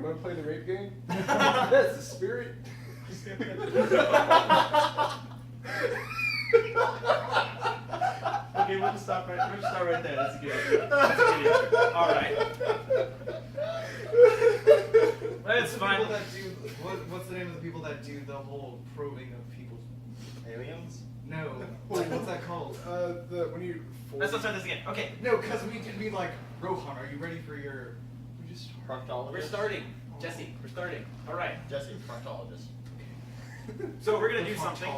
want to play the rape game? That's the spirit. Okay, we'll just stop right there. That's a good intro. That's a good intro. All right. That's fine. People that do, what's the name of the people that do the whole probing of people's Aliens? No. What's that called? When you. Let's start this again. Okay. No, because we could be like, Rohan, are you ready for your? We just. Proctologist? We're starting. Jesse, we're starting. All right. Jesse, proctologist. So we're going to do something.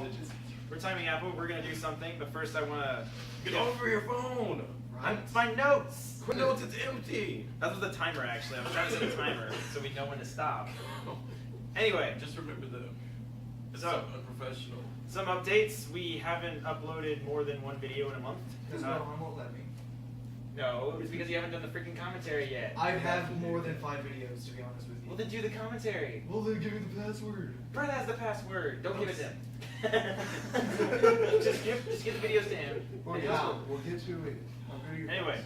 We're timing Apple. We're going to do something, but first I want to... Get over your phone! Right. It's my notes! My notes, it's empty! That was the timer, actually. I was trying to set a timer so we know when to stop. Anyway. Just remember that So, unprofessional. some updates. We haven't uploaded more than one video in a month. Because Rohan won't let me. No, it's because you haven't done the freaking commentary yet. I have more than 5 videos, to be honest with you. Well, then do the commentary. Well, then give me the password. Brett has the password. Don't give it to him. just give the videos to him. Well, Yeah. we'll get to it. Anyway,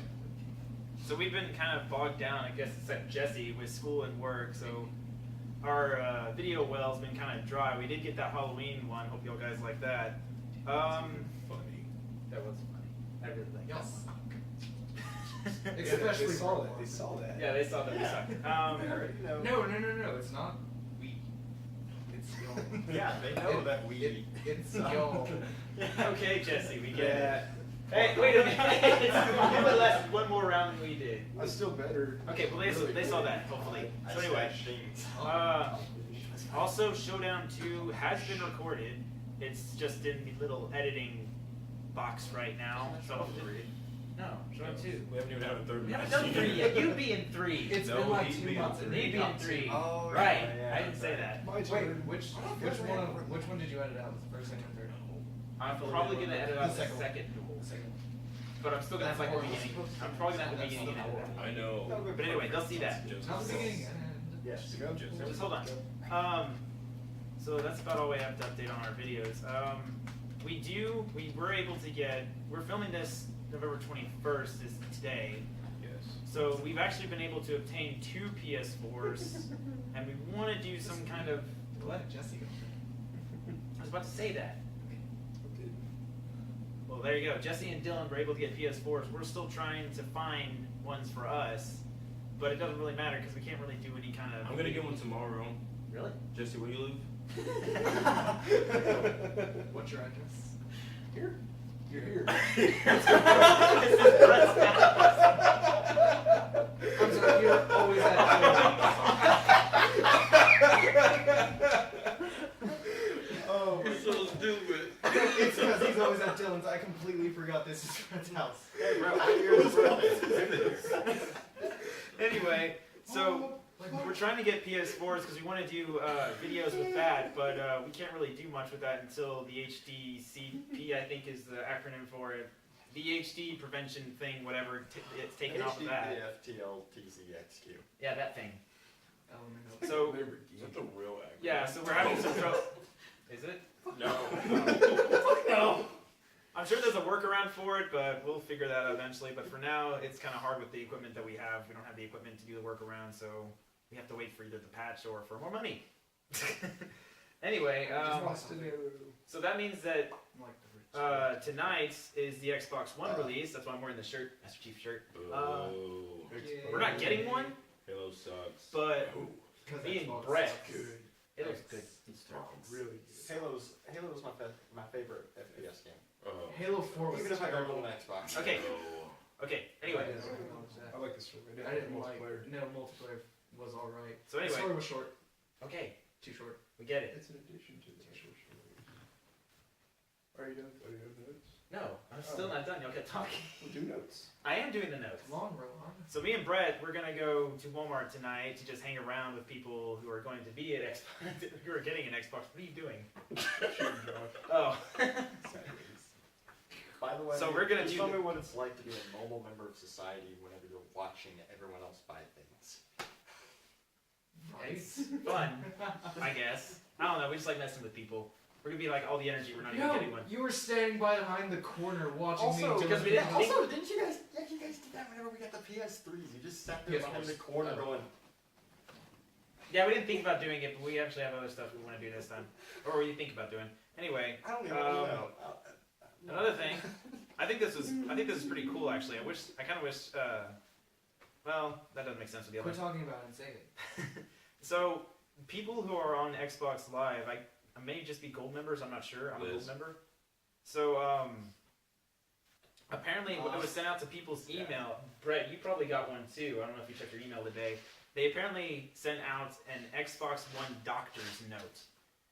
so we've been kind of bogged down, I guess, except Jesse, with school and work. So our video well's been kind of dry. We did get that Halloween one. Hope y'all guys like that. Funny. That was funny. I really like that Yes. one. Especially they saw Rohan. that. They saw that. Yeah, they saw that we sucked. No, it's not. We. It's y'all. Yeah, they know that we... It's y'all. Okay, Jesse, we get it. Hey, wait a minute. It lasted one more round than we did. I'm still better. Okay, well they saw that, hopefully. So anyway, also Showdown 2 has been recorded. It's just in the little editing box right now. So no, Showdown 2. We haven't even had a third We match. haven't done 3 yet. You be in 3. It's No, been like he's 2 being months. three. You be in 3. Oh, right. yeah, I didn't say that. My Wait, turn. which one did you edit out? Was the first, second, or third? I'm probably gonna edit out the second. The second. But I'm still gonna have like the beginning. I'm probably gonna have the beginning and edit that. I know. But anyway, they'll see that. Not the beginning. Yes. Just hold on. So that's about all we have to update on our videos. We were able to get, we're filming this November 21st is today. Yes. So we've actually been able to obtain 2 PS4s, and we want to do some kind of, Let Jesse go. I was about to say that. Well, there you go. Jesse and Dylan were able to get PS4s. We're still trying to find ones for us, but it doesn't really matter because we can't really do any kind of... I'm gonna get one tomorrow. Really? Jesse, where you live? What's your address? Here? You're here. I'm sorry, you're always at Oh, You're so stupid. It's because he's always at Dylan's. I completely forgot this is Fred's house. Hey, bro, here's Anyway, so we're trying to get PS4s because we want to do videos with that, but we can't really do much with that until the HDCP, I think is the acronym for it. The HD prevention thing, whatever, it's taken off of that. HDPFTLTZXQ. Yeah, that thing. Elemental. So, Is that the real acronym? yeah, so we're having some trouble. Is it? No. No. I'm sure there's a workaround for it, but we'll figure that out eventually. But for now, it's kind of hard with the equipment that we have. We don't have the equipment to do the workaround, so we have to wait for either the patch or for more money. Anyway, so that means that tonight is the Xbox One release. That's why I'm wearing the shirt, Master Chief shirt. We're not getting one, Halo sucks. but Because being Xbox Brett, sucks. it looks good. really? Halo's my favorite FPS game. Halo 4 was Even if I don't terrible. own an Xbox. Okay. Okay. Anyway, I like the story. I didn't like. No, multiplayer was alright. so The anyway, story was short. okay, Too short. we get it. It's an addition to the short story. Are you done? Are you done notes? No, I'm still not done. Y'all kept talking. We'll do notes. I am doing the notes. Come on, Rohan. So me and Brett, we're gonna go to Walmart tonight to just hang around with people who are going to be at Xbox, who are getting an Xbox. What are you doing? Oh. By the way, So we're gonna just do tell the- me what it's like to be a normal member of society whenever you're watching everyone else buy things. It's fun, I guess. I don't know. We just like messing with people. We're gonna be like all the energy. We're not even No, getting one. you were standing behind the corner watching Also, me. because we doing didn't that. think- Also, didn't you guys did that whenever we got the PS3s? You just sat there behind the corner going. Yeah, we didn't think about doing it, but we actually have other stuff we want to do this time, or we think about doing. Anyway, I don't even know. another thing, I think this is pretty cool actually. I kind of wish. Well, that doesn't make sense with the other. Quit talking about it and say it. So, people who are on Xbox Live, I may just be gold members. I'm not sure. I'm a gold member. So, apparently, when it was sent out to people's email, Brett, you probably got one too. I don't know if you checked your email today. They apparently sent out an Xbox One doctor's note.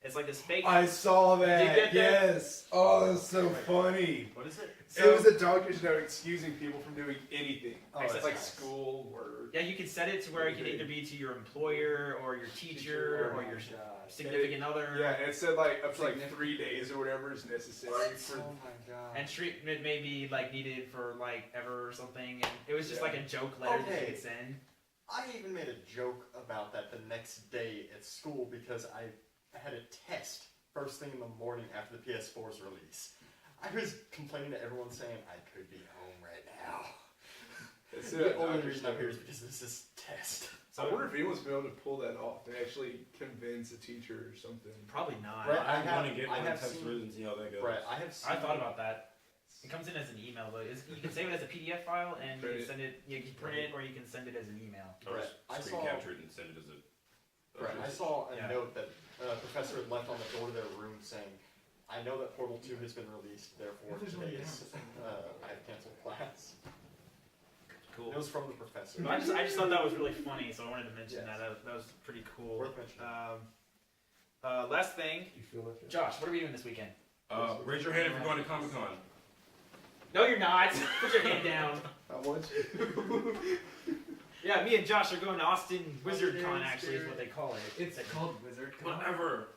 It's like this fake. I saw that. Did you get that? Yes. Oh, that's so funny. What is it? It was a doctor's note excusing people from doing anything. Oh, Except that's like nice. school, work. Yeah, you can set it to where it can either be to your employer or your teacher or your significant other. Yeah, and it said like up to like 3 days or whatever is necessary for. Oh my god. And treatment may be like needed for like ever or something. And it was just like a joke letter that you could send. I even made a joke about that the next day at school because I had a test first thing in the morning after the PS4's release. I was complaining to everyone saying I could be home right now. It's The only reason I'm here is because this is test. I wonder if anyone's been able to pull that off and actually convince a teacher or something. Probably not. Brett, I want to I get one have test seen- through and see how that goes. Brett, I have seen. I thought about that. It comes in as an email, though. You can save it as a PDF file, and you Print can it. send it. You can print it, or you can send it as an email. Or Brett, I screen saw- capture it and send it as a. Brett, I saw a Yeah. note that a professor had left on the door to their room saying, I know that Portal 2 has been released, therefore There's today one is, I have canceled class. Cool. It was from the professor. But I just thought that was really funny, so I wanted to mention that. That was pretty cool. Worth mentioning. Last thing, You feel like that? Josh, what are we doing this weekend? Raise your hand if you're going to Comic Con. No, you're not. Put your hand down. I want you. Yeah, me and Josh are going to Austin Wizard Con. Actually, is what they call it. It's called Wizard Con. Whatever.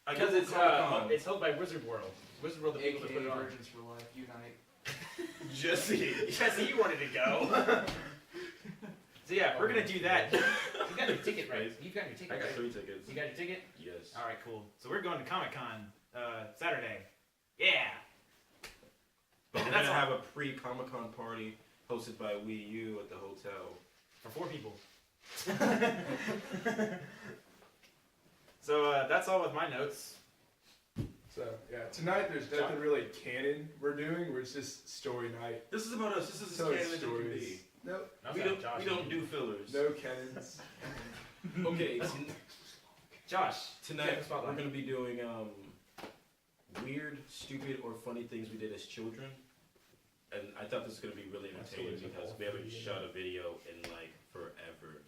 I Because go to it's Comic-Con. it's held by Wizard World. Wizard World, the people that AKA put it on. Virgins for Life, unite. Jesse. Jesse, you wanted to go. So yeah, we're gonna do that. You got your ticket, right? You got your ticket. I got right? 3 tickets. You got your ticket? Yes. All right, cool. So we're going to Comic Con Saturday. Yeah. But we're And gonna that's have a pre-Comic Con party hosted by Wii U at the hotel. For 4 people. So that's all with my notes. So yeah, tonight there's nothing really canon we're doing. It's just story night. This is about us. This is as Telling canon as it can stories. be. No, We don't do fillers. no canons. Okay, Josh, tonight take the spotlight. we're gonna be doing weird, stupid, or funny things we did as children. And I thought this was gonna be really entertaining stories are because all we haven't free, shot a video in like forever.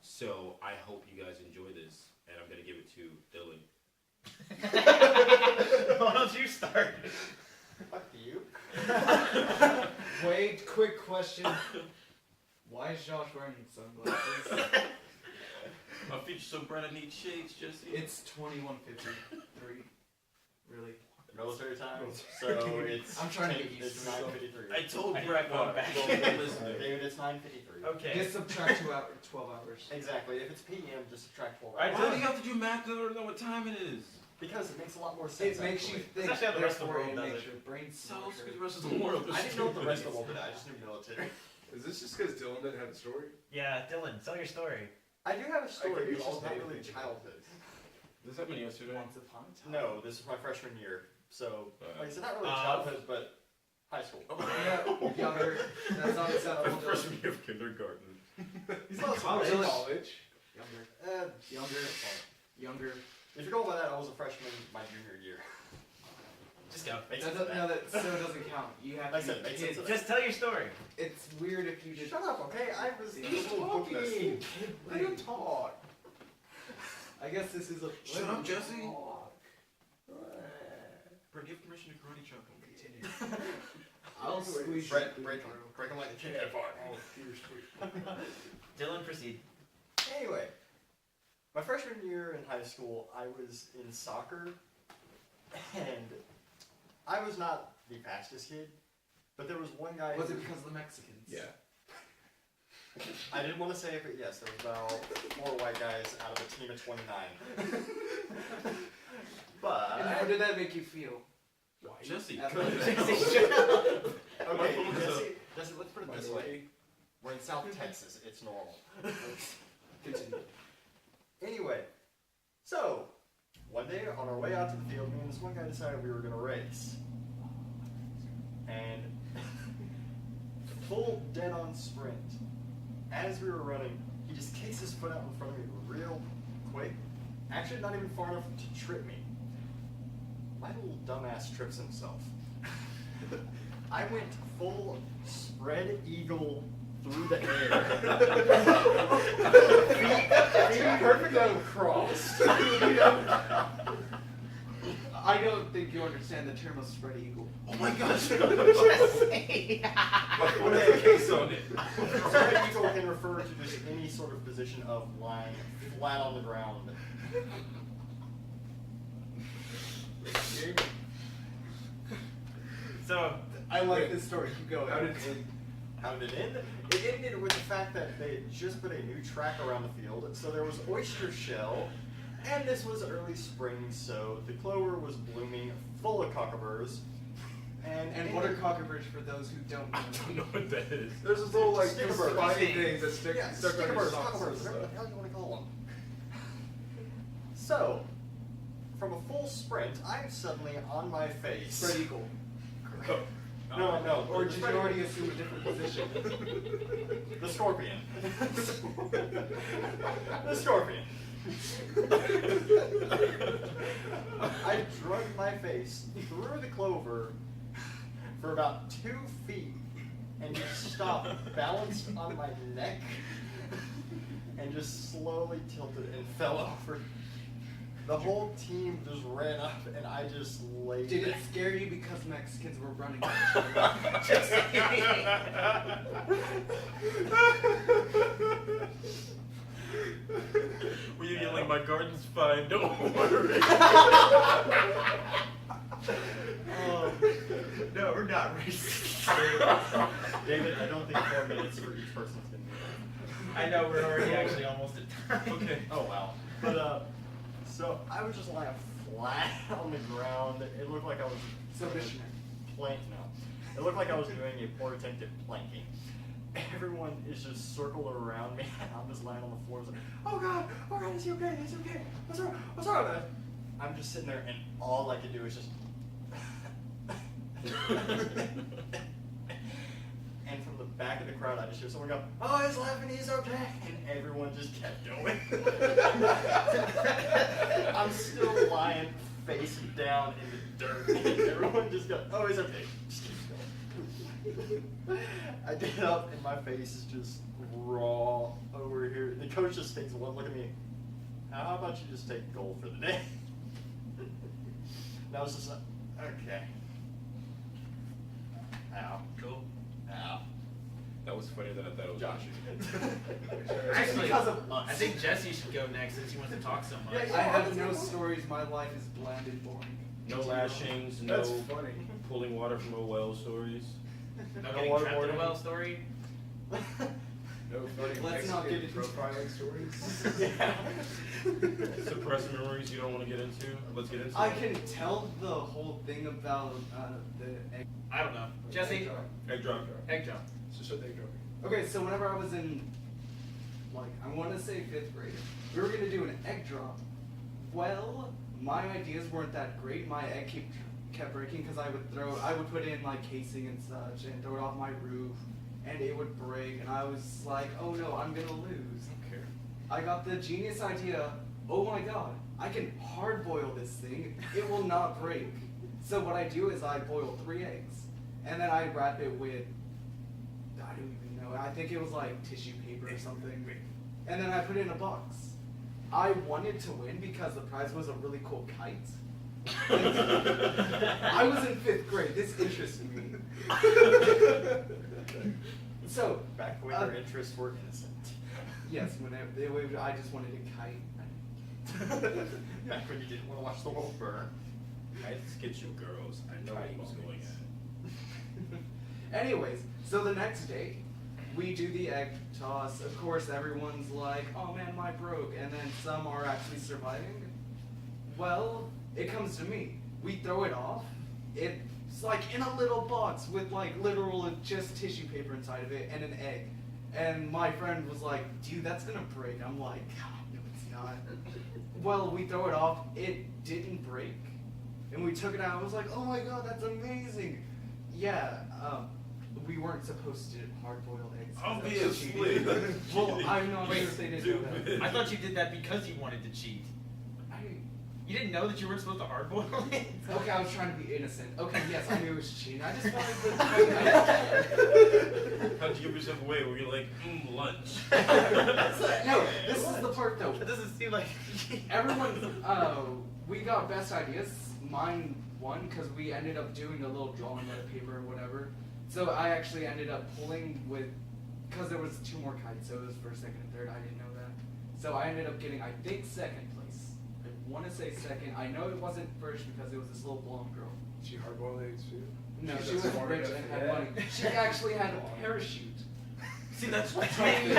So I hope you guys enjoy this, and I'm gonna give it to Dylan. Why don't you start? Fuck you. Wait, quick question. Why is Josh wearing sunglasses? My feature's so bright I need shades, Jesse. It's 21:53. Really? Military time, so it's I'm trying to get used it's to it. 9:53. I told I need Brett my phone back. listening. David, it's 9:53. Okay. Just subtract 12 hours. Exactly. If it's PM, just subtract 12 Alright, hours. Why do you have to do math in order to know what time it is? Because it makes a lot more sense. It makes you actually. think, actually how the rest of the therefore world it does makes it. your brain So smarter. it's the rest of the world. I didn't know what the rest of the world did. I just knew military. Is this just because Dylan didn't have a story? Yeah, Dylan, tell your story. I do have a story. Okay, It's just all not day really thinking. childhood. This happened yesterday. Once upon a time. No, this is my freshman year. So, like I said, not really Uh, childhood, but high school. Yeah, younger. That's not acceptable. Freshman year of kindergarten. He's not College. college. Younger. Younger. If you're going by that, I was a freshman my junior year. Just go. Makes That sense doesn't, now. no, that still doesn't count. You have Like I to said, be makes kids. sense. Just tell your story. It's weird if you just. Shut up, okay? I was He's a little book talking. mess. Let him talk. I guess this is a. Shut up, Jesse. Talk. Brett, give permission to karate chop him. Continue. I'll squeeze Break you them like a chicken apart. Oh, Peter's sweet. Dylan, proceed. Anyway, my freshman year in high school, I was in soccer, and I was not the fastest kid, but there was one guy. Was who- it because of the Mexicans? Yeah. I didn't want to say it, but yes, there was about 4 white guys out of a team of 29. And But how did that make you feel? Jesse, At cut the- it. okay, phone is Jesse, let's put it this way: we're in South Texas. It's normal. Continue. Anyway, so one day on our way out to the field, me and this one guy decided we were gonna race. And full dead-on sprint. As we were running, he just kicks his foot out in front of me real quick. Actually, not even far enough to trip me. My little dumbass trips himself. I went full spread eagle through the air. feet perfectly crossed. I don't think you understand the term of spread eagle. Oh my gosh! Jesse. What is the case on it? Spread eagle can refer to just any sort of position of lying flat on the ground. So, I like this story. Keep going. How did it end? How did it end? It ended with the fact that they had just put a new track around the field, so there was oyster shell, and this was early spring, so the clover was blooming, full of cockaburs. And what are cockaburs for those who don't know? I don't know what that is. There's this little like Sticker those birds. spiny things that stick Yeah, stuck on your stickers, socks. cockaburs, whatever the hell you want to call them. So, from a full sprint, I'm suddenly on my face. Spread eagle. No, Or did you already assume a different position? The scorpion. The scorpion. I drug my face through the clover for about 2 feet and just stopped, balanced on my neck, and just slowly tilted and fell over. The whole team just ran up and I just laid Did there. it scare you because Mexicans were running? Were you yelling, "My garden's fine, don't worry"? no, we're not racist. David, I don't think 4 minutes for each person's gonna be enough. I know we're already actually almost at time. Okay. Oh wow. But so I was just lying flat on the ground. It looked like I was So missionary. It looked like I was doing a poor attempt at planking. Everyone is just circled around me, and I'm just lying on the floor, like, oh god, is he okay? Is he okay? What's wrong with that? I'm just sitting there, and all I could do is just. And from the back of the crowd, I just hear someone go, oh, he's laughing, he's okay. And everyone just kept going. I'm still lying face down in the dirt. And everyone just goes, oh, he's okay. Just keep going. I get up and my face is just raw over here. The coach just takes one look at me. How about you just take gold for the day? And I was just like, okay. Ow. Cool. Ow. That was funnier than I thought it was. Josh. Actually, because of us. I think Jesse should go next since he wants to talk so much. Yeah, I have no stories. My life is bland and boring. No lashings, no That's funny. pulling water from a well stories. No No getting trapped in a waterboarding. well story. No funny Let's not Mexican get into- profiling stories. Yeah. Suppressed memories you don't want to get into. Let's get into I it. can tell the whole thing about the egg. I don't know. Jesse, Egg drop. egg jump. It's just what they drove me. Okay, so whenever I was in, like, I want to say 5th grade, we were gonna do an egg drop. Well, my ideas weren't that great. My egg kept breaking because I would put in like casing and such and throw it off my roof, and it would break. And I was like, oh no, I'm gonna lose. Okay. I got the genius idea. Oh my god, I can hard boil this thing. It will not break. So what I do is I boil 3 eggs, and then I wrap it with, I don't even know, I think it was like tissue paper or something. And then I put it in a box. I wanted to win because the prize was a really cool kite. I was in 5th grade. This interested me. So, Back when your interests were innocent. yes, I just wanted a kite. Back when you didn't want to watch the world burn. Kites get you girls. I know what he was going at. Anyways, so the next day, we do the egg toss. Of course, everyone's like, oh man, mine broke. And then some are actually surviving. Well, it comes to me. We throw it off. It's like in a little box with like literal just tissue paper inside of it and an egg. And my friend was like, dude, that's gonna break. I'm like, no, it's not. Well, we throw it off. It didn't break. And we took it out. I was like, oh my god, that's amazing. Yeah, we weren't supposed to hard-boil eggs. 'Cause that's Obviously. cheating. Well, I'm not sure Wait, if they didn't know that. stupid. I thought you did that because you wanted to cheat. You didn't know that you weren't supposed to hardboil it? Okay, I was trying to be innocent. Okay, yes, I knew it was cheating. I just wanted to. How'd you give yourself away? Were you like, lunch? No, this is the part though. That doesn't seem like. Everyone, we got best ideas. Mine won because we ended up doing a little drawing on the paper or whatever. So I actually ended up pulling with, because there was 2 more kites, so it was first, second, and third. I didn't know that. So I ended up getting, I think, second place. I want to say second. I know it wasn't first because it was this little blonde girl. She hard-boiled eggs too. No, She's she was smart rich enough and for had that. money. She actually had a parachute. See, that's what Genius.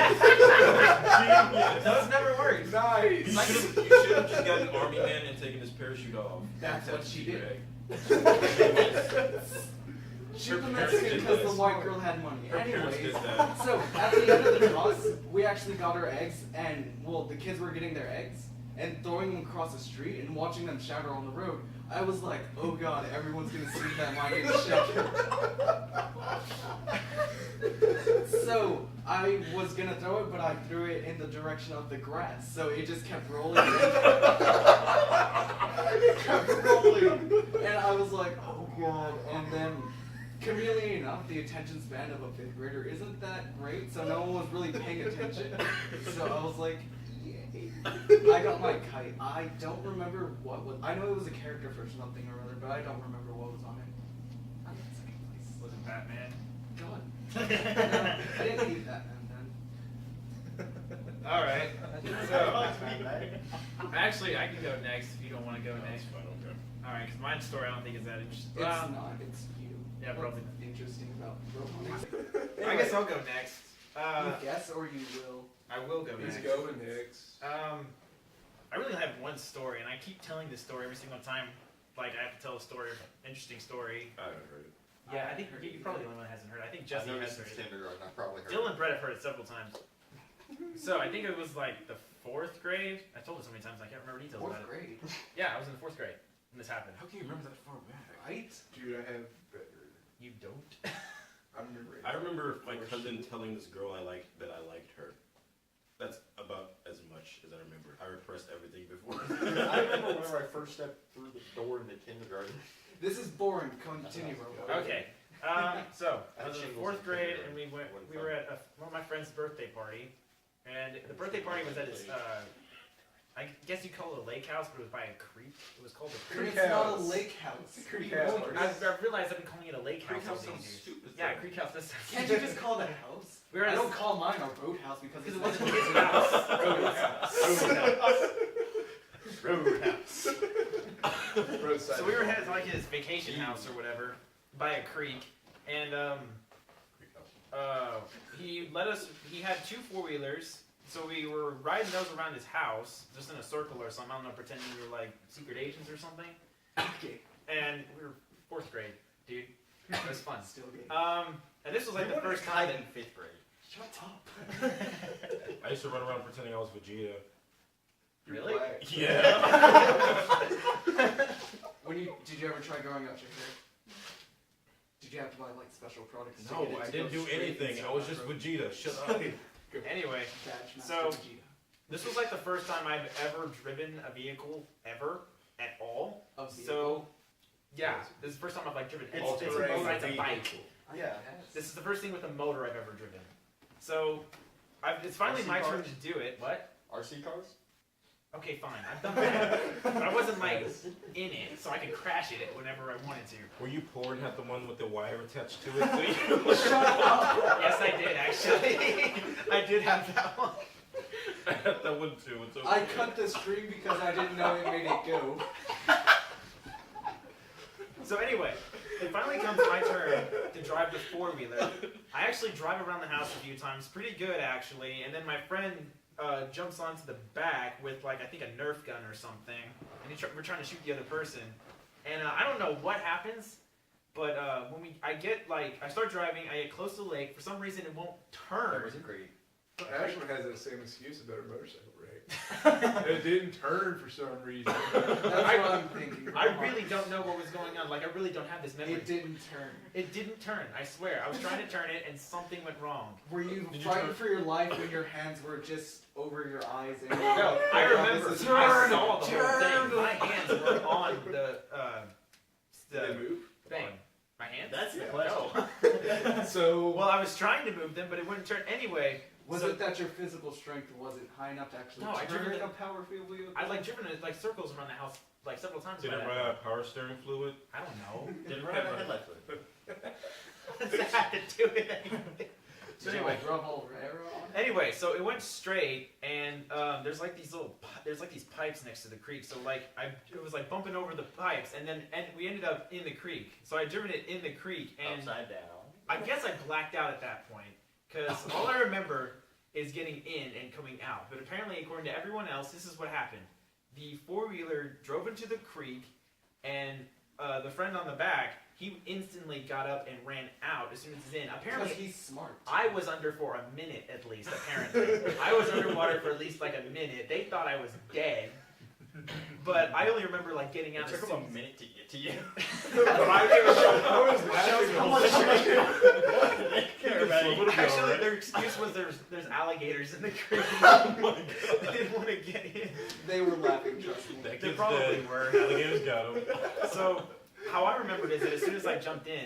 Those never work. Nice. You should have just gotten an army man and taken his parachute off. That's what Attached she to your did. egg. Shoot the Her Mexican parents did because the that. white girl had money. Her parents Anyways, did that. so at the end of the toss, we actually got our eggs, and well, the kids were getting their eggs and throwing them across the street and watching them shatter on the road. I was like, oh god, everyone's gonna see that mine didn't shatter. So I was gonna throw it, but I threw it in the direction of the grass, so it just kept rolling. It kept rolling, and I was like, oh god. And then, conveniently enough, the attention span of a 5th grader isn't that great, so no one was really paying attention. So I was like, yay. I got my kite. I don't remember what was. I know it was a character for something or other, but I don't remember what was on it. I got second place. Was it Batman? God. No, I didn't need that man then. Alright. So, So, actually, I can go next if you don't want to go next. Fine, okay. Alright, because my story I don't think is that interesting. It's Well, not. It's you. yeah, probably. What's interesting about robotics? I guess I'll go next. You guess or you will. I will go He's next. going next. I really have one story, and I keep telling this story every single time. Like, I have to tell a story, interesting story. I haven't heard it. Yeah, I think you're probably the only one that hasn't heard. I think I've Jesse noticed has since heard it. kindergarten, I probably heard Dylan and Brett have heard it several times. So I think it was like the 4th grade. I told it so many times I can't remember details 4th about it. grade. Yeah, I was in the 4th grade when this happened. How can you remember that far back? Right? Dude, I have better. You don't? I'm remembering. I remember my cousin telling this girl I liked that I liked her. That's about as much as I remember. I repressed everything before. I remember whenever I first stepped through the door into kindergarten. This is boring. Continue, Robo. Okay. So I was in the Shingles 4th grade, in and we were at one of my friend's birthday party, and the birthday party was at his. I guess you call it a lake house, but it was by a creek. It was called a creek. It's not a house. lake house. Creek house. I realized I've been calling it a lake house. Creek house all sounds these years. stupid. Yeah, though. creek house. This Can't you just call it a house? We were I at don't call mine a roadhouse because because it's it wasn't his house. Roadhouse. Roadside. So we were at like his vacation house or whatever by a creek, and he let us. He had 2 4-wheelers, so we were riding those around his house, just in a circle or something. I don't know, pretending we were like secret agents or something. Okay. And we were 4th grade, dude. It was fun. Still gay. And this was like the first time. in 5th grade. Shut up. I used to run around pretending I was Vegeta. Really? Yeah. Did you ever try growing out your hair? Did you have to buy like special products? to No, get it I to didn't go do straight anything. inside I was my just throat? Vegeta. Shut up. Anyway, Badge Master So- Vegeta. this was like the first time I've ever driven a vehicle ever at all. Of So, yeah, this is the first time I've like driven It's anything all-terrain besides a bike. vehicle. I Yeah. guess. This is the first thing with a motor I've ever driven. So, it's finally RC my turn cars? to do it. What? RC cars? Okay, fine. I've done that. But I wasn't like in it, so I could crash it whenever I wanted to. Were you poor and had the one with the wire attached to it? So you Yes, I did actually. I did have that one. I had that one too. It's okay. I cut the string because I didn't know it made it go. So anyway, it finally comes my turn to drive the 4-wheeler. I actually drive around the house a few times, pretty good actually, and then my friend jumps onto the back with like I think a Nerf gun or something, and we're trying to shoot the other person, and I don't know what happens, But I start driving, I get close to the lake. For some reason, it won't turn. That was great. Ashland has that same excuse about her motorcycle rig. It didn't turn for some reason. That's what I'm thinking. I really don't know what was going on. Like, I really don't have this memory. It didn't turn. It didn't turn. I swear. I was trying to turn it, and something went wrong. Were you Did you fighting turn? for your life when your hands were just over your eyes? And No, I remember. This is- I saw the whole thing. My hands were on the Did they move? thing. My hands? That's the Yeah. question. So, Well, I was trying to move them, but it wouldn't turn anyway. Was So- it that your physical strength wasn't high enough to actually No, I turn driven a it- power wheel? I'd like driven it like circles around the house like several times. Did by it that run point. out of power steering fluid? I don't know. Didn't run out of headlight fluid. What does that have to do with anything? So anyway, Anyway, so it went straight, and there's like these pipes next to the creek. So it was like bumping over the pipes, and we ended up in the creek. So I driven it in the creek, and Upside down. I guess I blacked out at that point because all I remember is getting in and coming out. But apparently, according to everyone else, this is what happened: the four-wheeler drove into the creek, and the friend on the back, he instantly got up and ran out as soon as he's in. Because Apparently, he's smart. I was under for a minute at least, apparently. I was underwater for at least like a minute. They thought I was dead. But I only remember like getting It out took as him soon a minute to get to you. I was laughing How the much whole time. Actually, their excuse was there's alligators in the creek. They didn't want to get in. They were laughing, trust me. That They kid's probably dead. were. Alligators got him. So how I remembered is that as soon as I jumped in,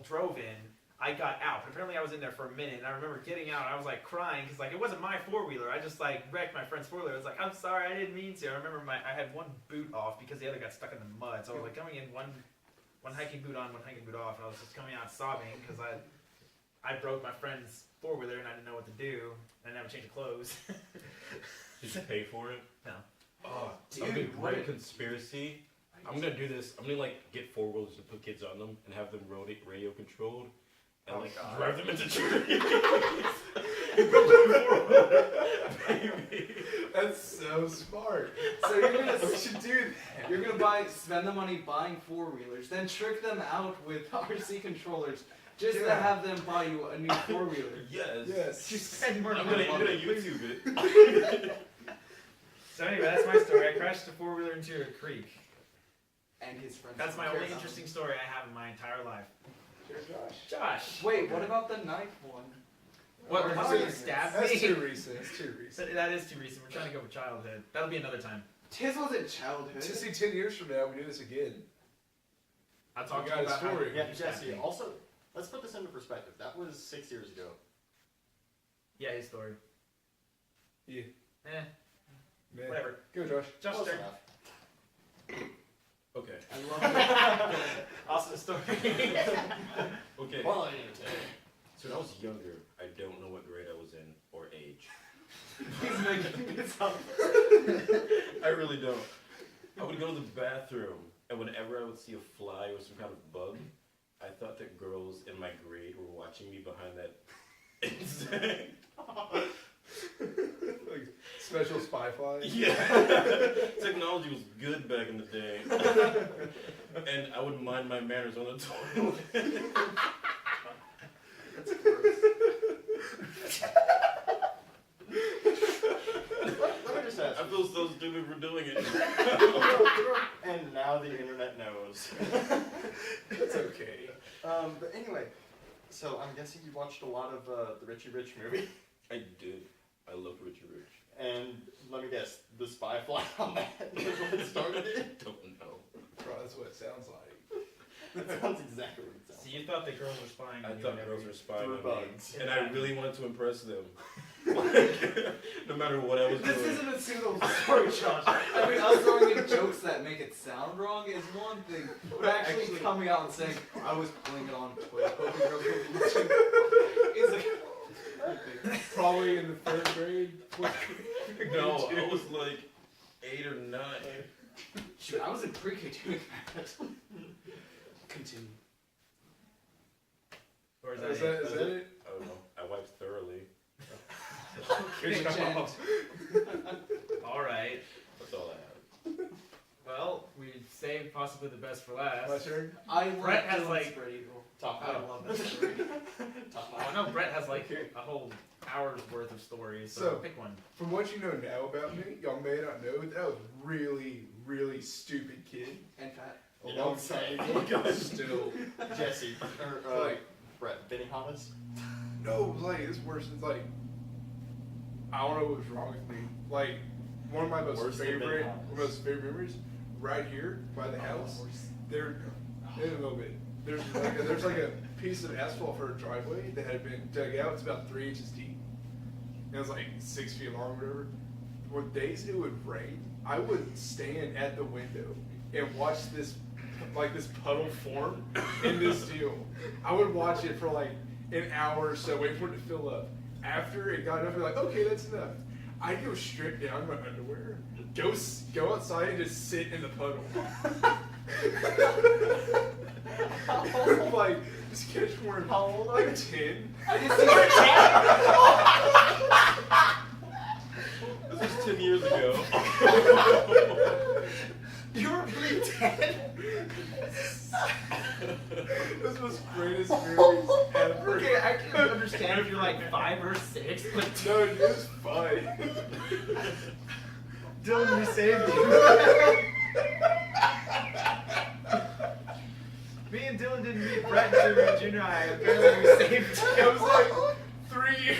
drove in, I got out. But apparently I was in there for a minute, and I remember getting out, and I was like crying, because like it wasn't my four-wheeler. I just like wrecked my friend's four-wheeler. I was like, I'm sorry, I didn't mean to. I remember I had one boot off because the other got stuck in the mud. So I was like coming in one hiking boot on, one hiking boot off, and I was just coming out sobbing because I broke my friend's four-wheeler and I didn't know what to do. I didn't have a change of clothes. Did you pay for it? No. Oh, Dude, a big what great a- conspiracy. I'm gonna do this. I'm gonna like get four wheelers to put kids on them and have them radio controlled and Oh, like God. drive them into trees. That's so smart. So you're gonna We should do that. You're gonna spend the money buying four-wheelers, then trick them out with RC controllers just to Yeah. have them buy you a new four-wheeler. Yes. Yes. You spend more I'm money. gonna YouTube it. So anyway, that's my story. I crashed a four-wheeler into a creek. And his friends. That's my don't only care about interesting story I have in my entire life. Josh. them. Wait, what about the knife one? What? Or How is you it- stabbed That's me? too recent. That's too recent. That is too recent. We're trying to go with childhood. That'll be another time. His wasn't childhood. To see 10 years from now, we do this again. I'll talk You to got you a about how story. you Yeah, stabbed Jesse, me. also, let's put this into perspective. That was 6 years ago. Yeah, his story. Yeah. Eh, Man. whatever. Go, Josh. Josh, Close turn. enough. Okay. I love it. Awesome story. Okay. Quality entertainment. So when I was younger, I don't know what grade I was in or age. He's making this up. I really don't. I would go to the bathroom, and whenever I would see a fly or some kind of bug, I thought that girls in my grade were watching me behind that insect. Like special spy fly. Yeah. Technology was good back in the day. And I would mind my manners on the toilet. That's gross. Let me just ask I feel so stupid for doing it. and now the internet knows. That's okay. But anyway, so I'm guessing you watched a lot of the Richie Rich movie. I did. I love Richie Rich. And let me guess, the spy fly on that is what started it? Don't know. Bro, that's what it sounds like. That sounds exactly what it sounds So you thought the girls were spying I on you thought whenever girls you- were spying Through on me. bugs. And I really wanted to impress them. Like, no matter what I was This doing. isn't a suitable story, Josh. I mean, us throwing in jokes that make it sound wrong is one thing, but actually coming out and saying, I was pulling it on Twitter, hoping girls would listen, is a Probably in the third grade. fourth grade. No, I was like 8 or 9. Shoot, I was in pre-K doing that. Continue. Or is Is that, that, is that it? I don't know. I wiped thoroughly. Good job. All right. That's all I have. Well, we've save possibly the best for last. My turn. I love Brett has, Dylan's like, spread eagle. Top I five. love that story. Top Oh, I five. know Brett has like a whole hour's worth of stories, so So- pick one. From what you know now about me, y'all may not know that I was really, really stupid kid. And fat. A You long don't time say. ago. Still. Jesse, or Like, Brett, Benihana's. no, like, it's worse. It's like, I don't know what was wrong with me. Like, one of my most Worse than favorite, Benihana's. one of my most favorite memories, right here by the house. There, in a little bit. There's like a piece of asphalt for a driveway that had been dug out. It's about 3 inches deep. And it was like 6 feet long, or whatever. When days it would rain, I would stand at the window and watch this, like this puddle form in this deal. I would watch it for like an hour or so, wait for it to fill up. After it got enough, I'd be like, okay, that's enough. I'd go strip down in my underwear, go outside and just sit in the puddle. Like, just catch more. How old are Like you? 10. This was 10 years ago. You were really 10? This was greatest memories ever. Okay, I can understand if you're like 5 or 6, but No, it was fun. Dylan, we saved you. Me and Dylan didn't meet Brett until we were in junior high. Apparently we saved you. It was like 3 years.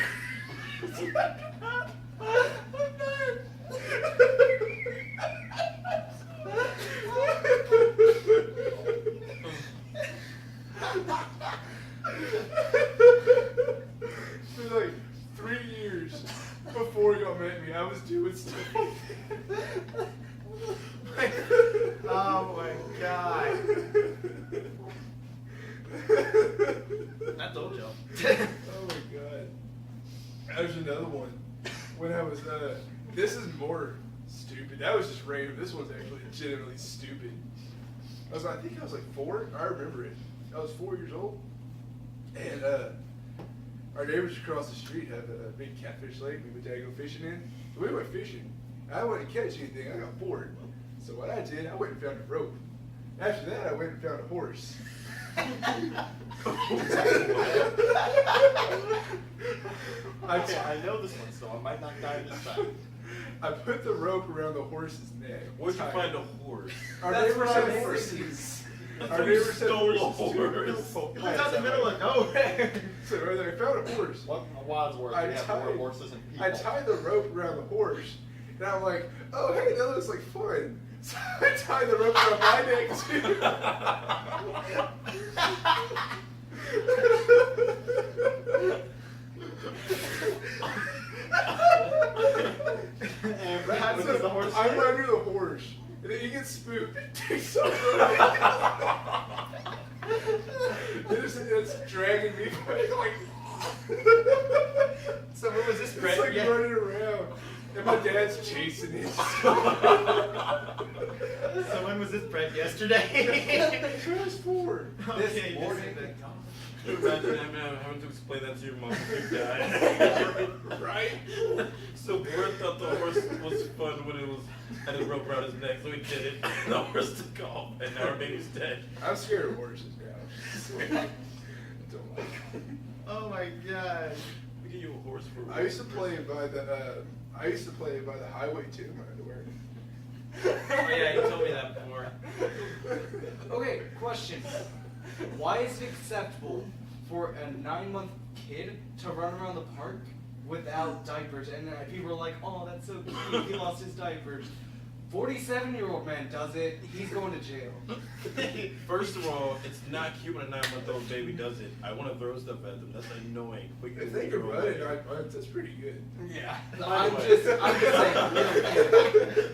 For like 3 years before y'all met me, I was doing stuff like that. Oh my god. I told you. Oh my god. There's another one. When I was, this is more stupid. That was just random. This one's actually legitimately stupid. I think I was like 4. I remember it. I was 4 years old. And, our neighbors across the street have a big catfish lake we would go fishing in. So we went fishing. I wouldn't catch anything. I got bored. So what I did, I went and found a rope. After that, I went and found a horse. Okay, I know this one, so I might not die this time. I put the rope around the horse's neck. Where'd you tied find it. a horse? Our That's neighbors what had I was horses. I Our thought you neighbors had stole a horses too. horse. It was out in the middle of nowhere. So I found a horse. What Wadsworth? I We have tied- more horses and people. I tied the rope around the horse, and I'm like, oh hey, that looks like fun. So I tied the rope around my neck too. And Brett, what does the horse I'm do? under the horse, and then he gets spooked and takes off. It's dragging me back like. So what was this, It's Brett? like Yeah. running around, and my dad's chasing it. So when was this, Brett? Yesterday? Fast forward. This Okay, morning. this is Can you imagine having to explain that to your mom when you died? Right? So Brett thought the horse was fun when it was had his rope around his neck, so he did it. And the horse took off, and now our baby's dead. I'm scared of horses now. Don't like them. Oh my god. We get you a horse for. I used to play by the. I used to play by the highway too in my underwear. Oh yeah, you told me that before. Okay, question. Why is it acceptable for a 9-month kid to run around the park without diapers? And people are like, oh, that's so cute, he lost his diapers. 47-year-old man does it, he's going to jail. First of all, it's not cute when a 9-month-old baby does it. I want to throw stuff at them. That's annoying. Quick, If they can run it 9 months, that's pretty good. Yeah. By I'm the just way. saying.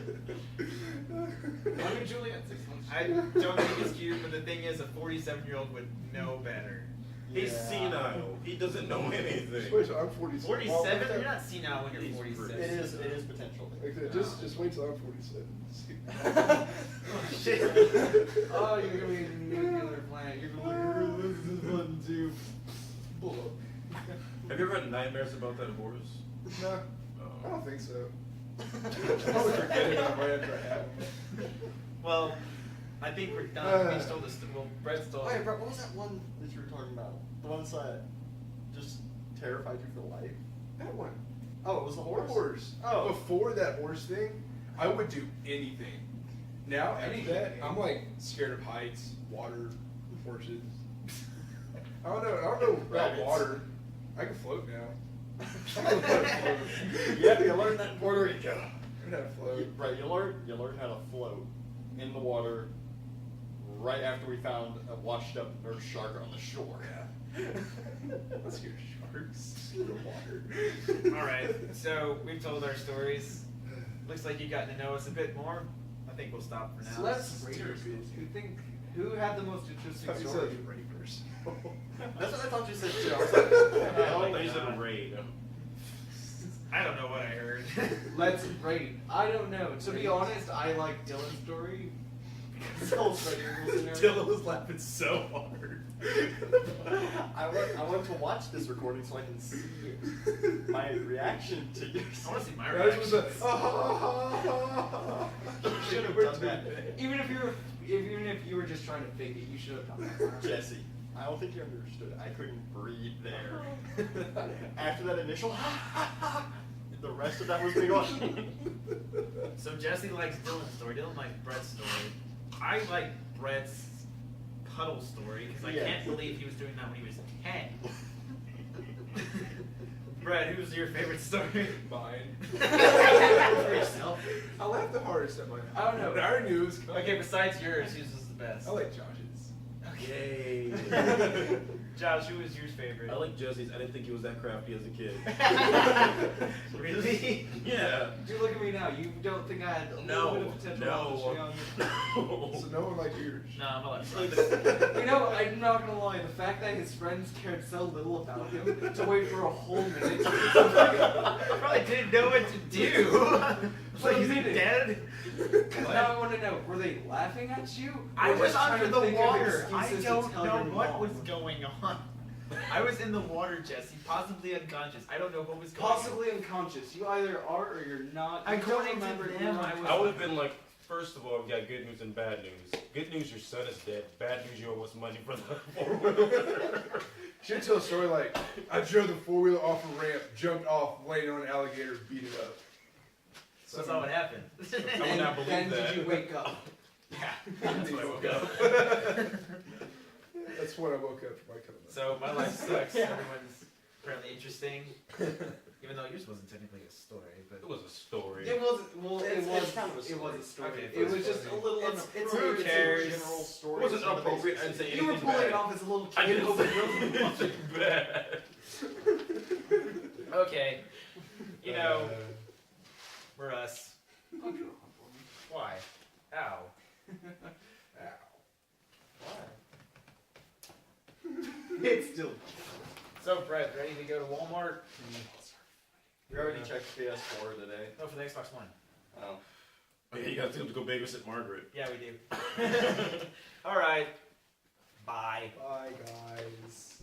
I mean, Juliet, 6 months. I don't think it's cute, but the thing is, a 47-year-old would know better. He's Yeah. senile. He doesn't know Just anything. wait till I'm 47. 47? You're not senile when you're He's 47. It is potential. Like that. Just wait till I'm 47. Oh, shit. Oh, you're gonna be a nuclear planet. You're gonna be like, this is fun too. Blow up. Have you ever had nightmares about that horse? No, I Oh. don't think so. I would forget about it right after I have it. Well, I think we're done. We stole this. Well, Brett stole. Oh, yeah, bro, what was that one that you were talking about? The ones that just terrified you for life? That one. Oh, it was the horse? Horse. Oh. Before that horse thing, I would do anything. Now, after that, I'm like scared of heights, water, horses. I don't know about Rabbits. water. I can float now. Yeah, you learned that in Puerto Rico. I know how to float. Right, you learn how to float in the water right after we found a washed up nurse shark on the shore. Yeah. Let's hear sharks in the water. All right. So we've told our stories. Looks like you've gotten to know us a bit more. I think we'll stop for now. So let's rate ourselves. Who had the most interesting Thought you story? said rapers. That's what I thought you said too. I was like, I Oh, thought you God. said raid. I don't know what I heard. Let's rate. I don't know. To be honest, I like Dylan's story because all Freddy rules in there. Dylan was laughing so hard. I want to watch this recording so I can see my reaction to yours. I want to see my That reaction. was a You should have done that. Even if you were just trying to fake it, you should have done that. Jesse, I don't think you understood. I couldn't breathe there. After that initial the rest of that was me going. So Jesse likes Dylan's story. Dylan likes Brett's story. I like Brett's puddle story because I Yes. can't believe he was doing that when he was 10. Brett, who's your favorite story? Mine. For yourself. I laughed the hardest at mine. I don't know. I already knew it was coming. Okay, besides yours, whose was the best? I like Josh's. Yay. Josh, who was your favorite? I like Jesse's. I didn't think he was that crafty as a kid. Really? Yeah. Dude, look at me now. You don't think I had a No, little bit of potential no. on you? So no one liked yours. No, I'm not like You know, I'm not gonna lie. The fact that his friends cared so little about him to wait for a whole minute to do something. I probably didn't know what to do. Like, is he dead? Because now I want to know, were they laughing at you? I Or was just trying under to the think of water. I excuses to don't tell know your what mom? was going on. I was in the water, Jesse, possibly unconscious. I don't know what was going Possibly unconscious. You either are or you're not. You According don't to remember them, who I was- I would have been like, first of all, we got good news and bad news. Good news, your son is dead. Bad news, you owe us money for the 4-wheeler. Should tell a story like, I drove the 4-wheeler off a ramp, jumped off, landed on an alligator, beat it up. So that's not what happened. I would not believe then that. did you wake up? Yeah, that's when I woke up. That's when I woke up from my coma. So my life sucks. Everyone's apparently interesting, even though yours wasn't technically a story. But It was a story. It was well. It's kind of a It was a story. story. Okay, it was it's just a funny. little It's inappropriate. Who cares? a general story. It wasn't Some of the appropriate. I basics. didn't say You were anything pulling it bad. off as a little kid. I didn't It was say really anything bad. okay, you know, we're us. Why? Ow. It's still. So Brett, ready to go to Walmart? We already checked PS4 today. No, for the Xbox One. Oh. Oh, yeah, you got to go babysit Margaret. Yeah, we do. All right. Bye. Bye, guys.